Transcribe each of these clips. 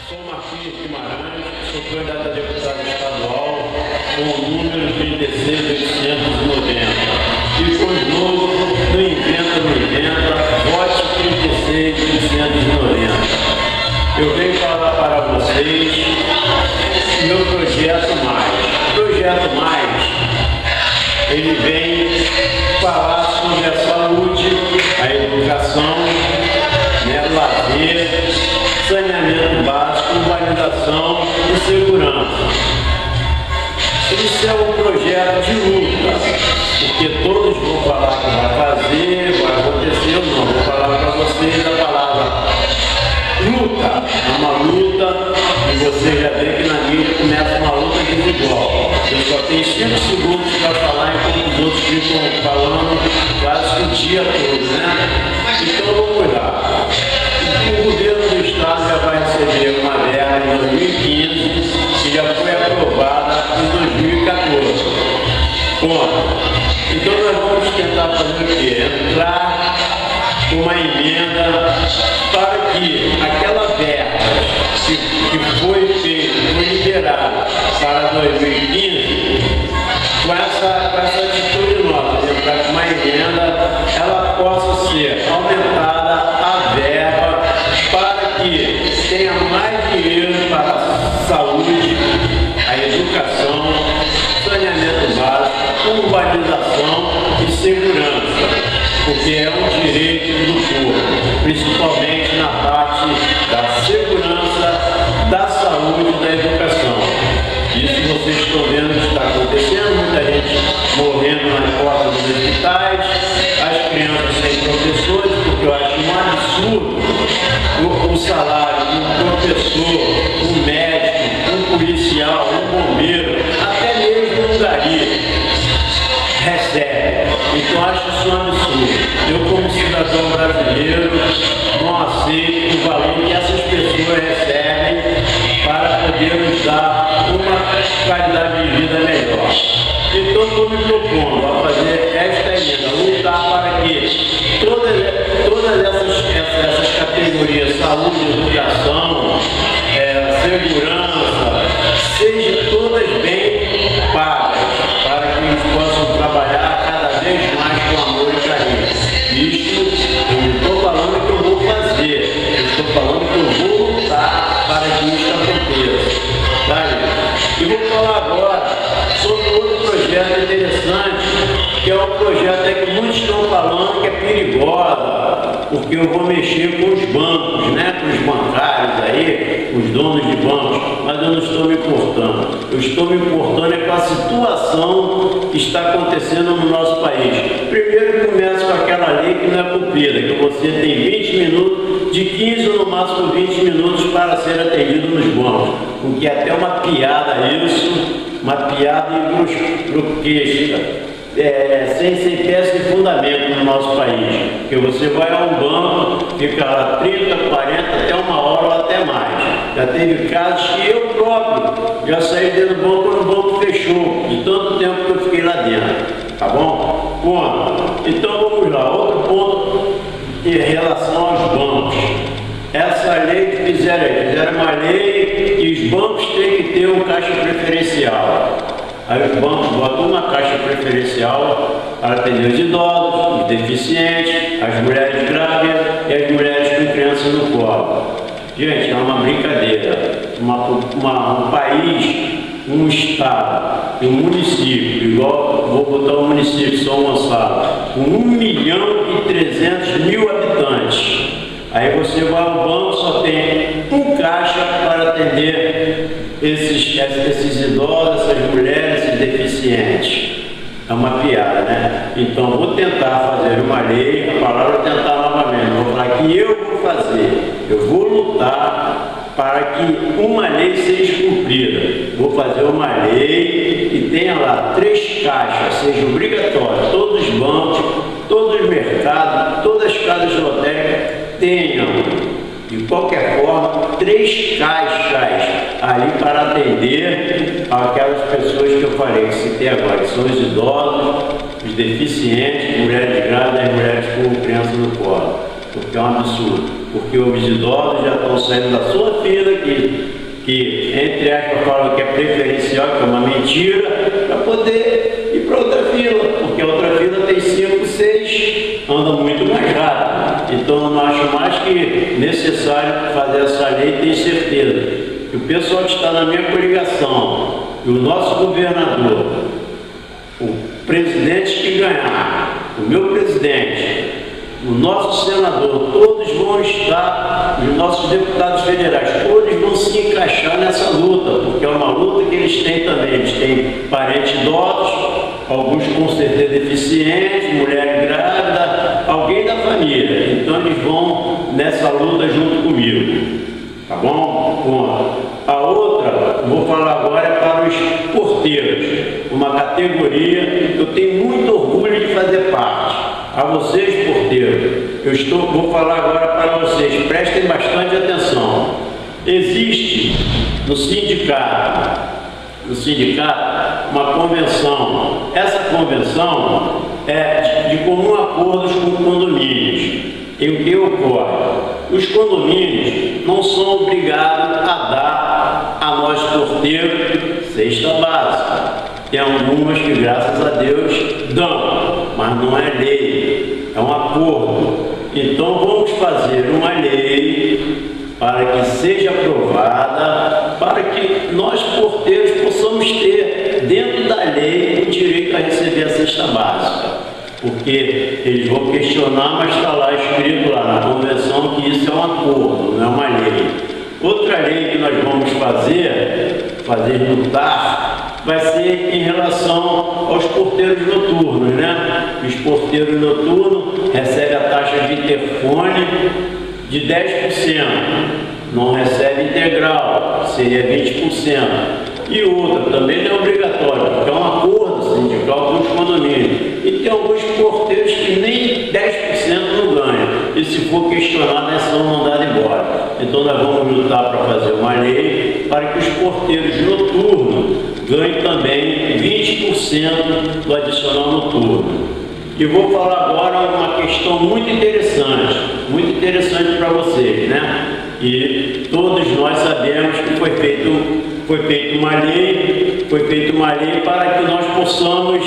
Sou Martins Guimarães, sou candidato a deputado estadual com o número 36.890. E por novo, no Inventa, vote 36.890. Eu venho falar para vocês meu Projeto Mais. Projeto Mais, ele vem falar sobre a saúde, a educação, lazer, saneamento básico, urbanização e segurança. Isso é um projeto de luta, porque todos vão falar que vai fazer, vai acontecer, eu não vou falar para vocês a palavra luta. É uma luta e você já vê que na mídia começa uma luta desigual. Eu só tenho 5 segundos para falar enquanto os outros ficam falando quase que o dia todo, né? Então vamos lá. O governo do estado já vai receber uma verba em 2015 que já foi aprovada em 2014. Bom, então nós vamos tentar fazer o quê? Entrar com uma emenda para que aquela verba que foi feita, foi liberada para 2015, com essa atitude nossa, entrar com uma emenda, ela possa ser aumentada a verba para que tenha mais dinheiro para a saúde, a educação, saneamento básico, urbanização e segurança, porque é um direito do povo, principalmente na parte da segurança, da saúde e da educação. Isso vocês estão vendo que está acontecendo, muita gente morrendo nas portas dos hospitais, as crianças sem professores, porque eu acho um absurdo o salário de um professor, um médico, um policial, um bombeiro, até mesmo um gari recebe. Então eu acho isso um absurdo. Eu, como cidadão brasileiro, não aceito o valor que essas pessoas recebem para poder nos dar uma qualidade de vida melhor. Então estou me propondo a fazer esta emenda, lutar para que todas essas categorias, saúde, educação, segurança, sejam todas bem pagas, para que eles possam trabalhar cada vez mais com amor e carinho. Isso eu não estou falando que eu vou fazer, eu estou falando que eu vou lutar para que isso aconteça. Tá? E vou falar agora sobre outro projeto interessante, que é um projeto que muitos estão falando que é perigosa, porque eu vou mexer com os bancos, né? Com os bancários aí, os donos de bancos, mas eu não estou me importando. Eu estou me importando com a situação que está acontecendo no nosso país. Primeiro começa com aquela lei que não é cumprida, que você tem 20 minutos, de 15 ou no máximo 20 minutos para ser atendido nos bancos, o que é até uma piada isso, uma piada grotesca. Sem peça de fundamento no nosso país, porque você vai a um banco, fica lá 30, 40, até uma hora ou até mais. Já teve casos que eu próprio já saí dentro do banco quando o banco fechou, de tanto tempo que eu fiquei lá dentro, tá bom? Bom, então vamos lá, outro ponto em relação aos bancos. Essa lei que fizeram uma lei que os bancos têm que ter um caixa preferencial. Aí os bancos botam uma caixa preferencial para atender os idosos, os deficientes, as mulheres grávidas e as mulheres com crianças no colo. Gente, é uma brincadeira. Um país, um estado e um município, igual vou botar o município de São Gonçalo, com 1.300.000 habitantes. Aí você vai ao banco, só tem um caixa para atender esses idosos, essas mulheres, esses deficientes. É uma piada, né? Então vou tentar fazer uma lei, a palavra tentar novamente, vou falar que eu vou fazer, eu vou lutar para que uma lei seja cumprida. Vou fazer uma lei que tenha lá 3 caixas, seja obrigatório, todos os bancos, todos os mercados, todas as casas lotéricas tenham, de qualquer forma, 3 caixas ali para atender aquelas pessoas que eu falei, que citei agora, que são os idosos, os deficientes, mulheres grávidas e mulheres com crianças no colo. porque é um absurdo, porque os idosos já estão saindo da sua fila, que entre aspas falam que é preferencial, que é uma mentira, para poder ir para outra fila, porque a outra fila tem 5, 6, anda muito mais rápido. Então eu não acho mais que necessário fazer essa lei, tenho certeza que o pessoal que está na minha coligação e o nosso governador, o presidente que ganhar, o meu presidente, o nosso senador, todos vão estar, os nossos deputados federais, todos vão se encaixar nessa luta, porque é uma luta que eles têm também. Eles têm parentes idosos, alguns com certeza deficientes, mulher grávida, alguém da família. Então eles vão nessa luta junto comigo. Tá bom? Bom, a outra, vou falar agora, é para os porteiros, uma categoria que eu tenho muito orgulho de fazer parte. A vocês, porteiros, vou falar agora para vocês, prestem bastante atenção. Existe no sindicato uma convenção. Essa convenção é de comum acordo com os condomínios. E o que ocorre? Os condomínios não são obrigados a dar a nós porteiros cesta básica. Tem algumas que, graças a Deus, dão, mas não é lei, é um acordo. Então vamos fazer uma lei para que seja aprovada, para que nós porteiros possamos ter dentro da lei o direito a receber a cesta básica. Porque eles vão questionar, mas está lá escrito lá na convenção que isso é um acordo, não é uma lei. Outra lei que nós vamos fazer lutar, vai ser em relação aos porteiros noturnos, né? Os porteiros noturnos recebem a taxa de interfone de 10%, não recebe integral, seria 20%. E outra, também não é obrigatório, porque é um acordo sindical com os condomínios. E tem alguns porteiros que nem 10% não ganham. E se for questionado, eles são mandados embora. Então nós vamos lutar para fazer uma lei para que os porteiros noturnos ganhem também 20% do adicional noturno. E vou falar agora uma questão muito interessante para vocês, né? E todos nós sabemos que foi feita uma lei para que nós possamos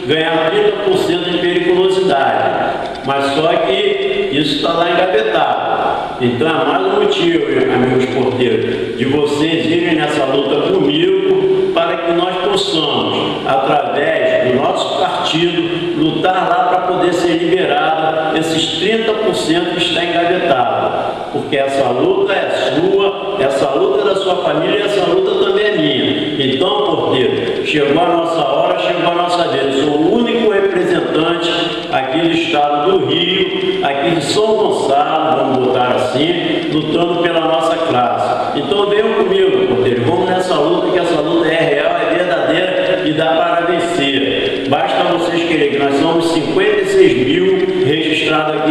ganhar 30% de periculosidade. Mas só que isso está lá engavetado. Então é mais um motivo, amigos porteiros, de vocês irem nessa luta comigo para que nós possamos, através do nosso partido, lutar lá para poder ser liberado esses 30% que está engavetado. Porque essa luta é sua, essa luta é da sua família e essa luta também é minha. Então, porteiro, chegou a nossa hora, chegou a nossa vez. Eu sou o único representante aqui do estado do Rio, aqui de São Gonçalo, vamos botar assim, lutando pela nossa classe. Então venham comigo, porteiro, vamos nessa luta, que essa luta é real, é verdadeira e dá para vencer. Basta vocês quererem, que nós somos 56 mil registrados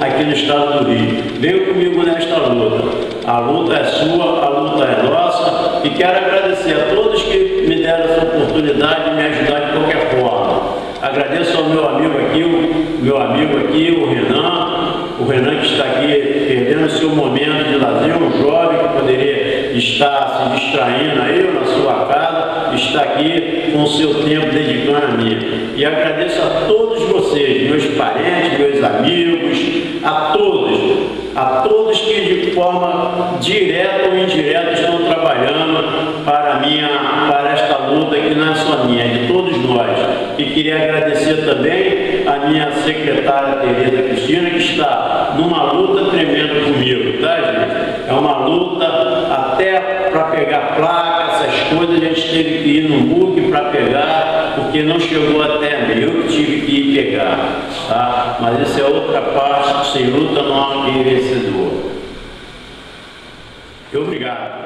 aqui no estado do Rio. Venham comigo nesta luta. A luta é sua, a luta é nossa, e quero agradecer a todos que me deram essa oportunidade de me ajudar de qualquer forma. Agradeço ao meu amigo aqui, o Renan que está aqui perdendo seu momento de lazer, um jovem que poderia estar se distraindo aí na sua casa, está aqui com o seu tempo dedicando a mim. E agradeço a todos vocês, meus parentes, meus amigos, a todos que de forma direta ou indireta estão trabalhando para esta luta que não é só minha, é de todos nós. E queria agradecer também a minha secretária Tereza Cristina, que está numa luta tremenda comigo, tá, gente? É uma luta até para pegar placa, essas coisas, a gente teve que ir no MUC para pegar, porque não chegou até mim, eu que tive que ir pegar, tá? Mas isso é outra parte, sem luta não há ninguém vencedor. Obrigado.